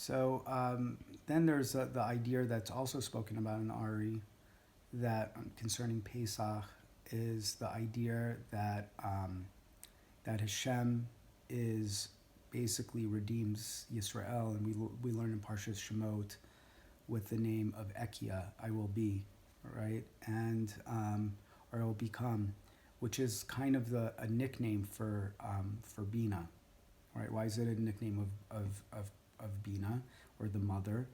Then there's the idea that's also spoken about in Ari that concerning Pesach is the idea that that Hashem is basically redeems Yisrael, and we learn in Parshas Shemot with the name of Ekia, I will be, right, and or I will become, which is kind of a nickname for Bina, right? Why is it a nickname of Bina or the mother?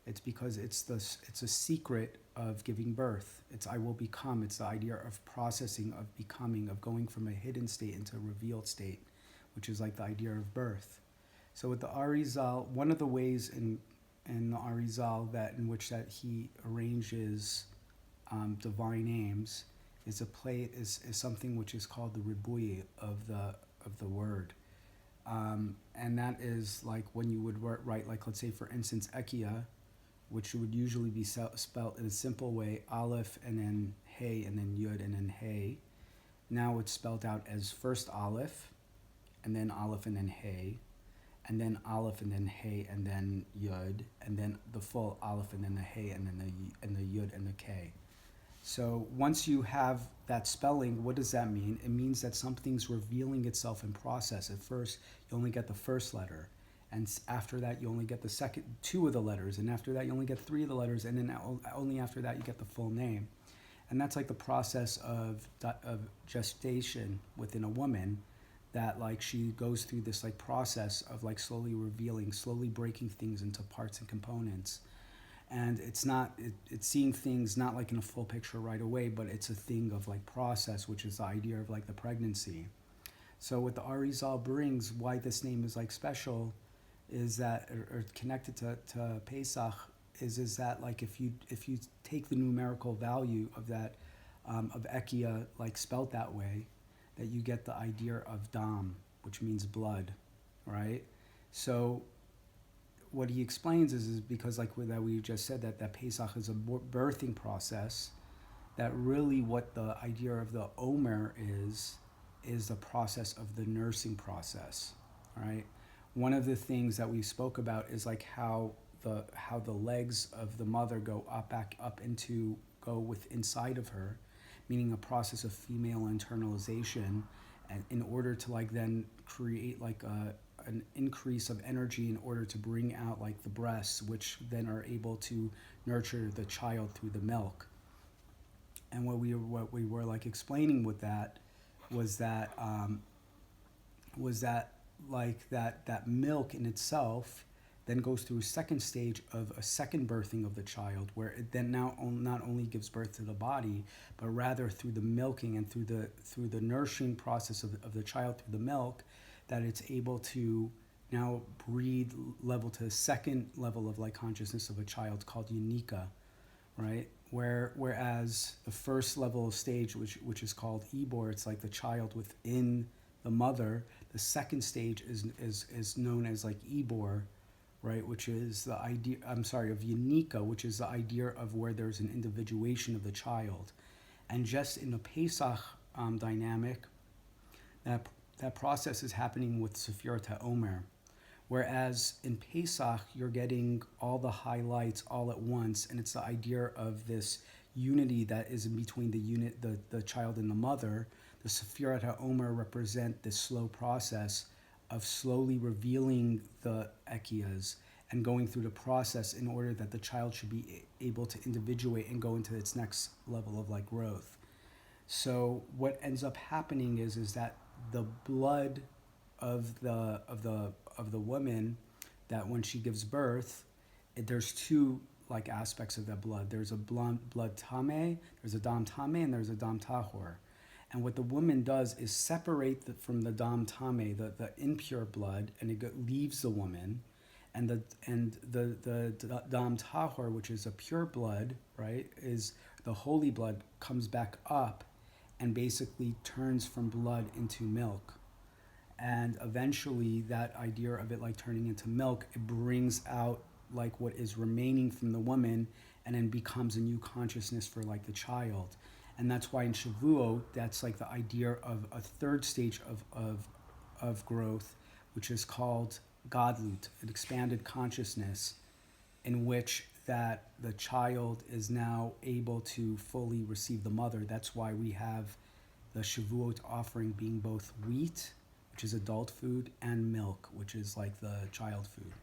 It's because it's a secret of giving birth. It's I will become. It's the idea of processing, of becoming, of going from a hidden state into a revealed state, which is like the idea of birth. So with the Arizal, one of the ways in the Arizal that in which that he arranges divine names is is something which is called the ribui of the word. And that is like when you would write, like, let's say, for instance, Ekia, which would usually be spelled in a simple way, Aleph and then Hey and then Yud and then Hey. Now it's spelled out as first Aleph and then Aleph and then Hey, and then Aleph and then Hey and then Yud, and then the full Aleph and then the Hey and then the Yud and the K. So once you have that spelling, what does that mean? It means that something's revealing itself in process. At first, you only get the first letter, and after that, you only get the second two of the letters, and after that, you only get three of the letters, and then only after that, you get the full name. And that's like the process of gestation within a woman, that like she goes through this like process of like slowly revealing, slowly breaking things into parts and components. And it's seeing things not like in a full picture right away, but it's a thing of like process, which is the idea of like the pregnancy. So what the Arizal brings, why this name is like special, is that, or connected to Pesach, is that like if you take the numerical value of that of Ekia, like spelt that way, that you get the idea of Dam, which means blood, right? So what he explains is because like that we just said that Pesach is a birthing process, that really what the idea of the Omer is the process of the nursing process, right? One of the things that we spoke about is like how the legs of the mother go inside of her, meaning a process of female internalization, and in order to like then create like an increase of energy in order to bring out like the breasts, which then are able to nurture the child through the milk. And what we were like explaining with that was that like that milk in itself then goes through a second stage of a second birthing of the child, where it then now not only gives birth to the body, but rather through the milking and through the nourishing process of the child through the milk, that it's able to now breed level to a second level of like consciousness of a child called Unika, right? Whereas the first level of stage, which is called Ibor, it's like the child within the mother. The second stage is known as like Ibor, right? Which is the idea, of Unika, which is the idea of where there's an individuation of the child. And just in the Pesach dynamic, that process is happening with Sefirat HaOmer. Whereas in Pesach, you're getting all the highlights all at once, and it's the idea of this unity that is in between the child and the mother. The Sefirat HaOmer represent this slow process of slowly revealing the Ekiyas and going through the process in order that the child should be able to individuate and go into its next level of like growth. So what ends up happening is that the blood of the woman, that when she gives birth, there's two like aspects of that blood. There's a blood tame, there's a dam tame, and there's a dam tahor. And what the woman does is separate from the dam tame, the impure blood, and it leaves the woman, and the dam tahor, which is a pure blood, right, is the holy blood, comes back up and basically turns from blood into milk. And eventually that idea of it like turning into milk, it brings out like what is remaining from the woman, and then becomes a new consciousness for like the child. And that's why in Shavuot, that's like the idea of a third stage of growth, which is called godlut, an expanded consciousness in which that the child is now able to fully receive the mother. That's why we have the Shavuot offering being both wheat, which is adult food, and milk, which is like the child food.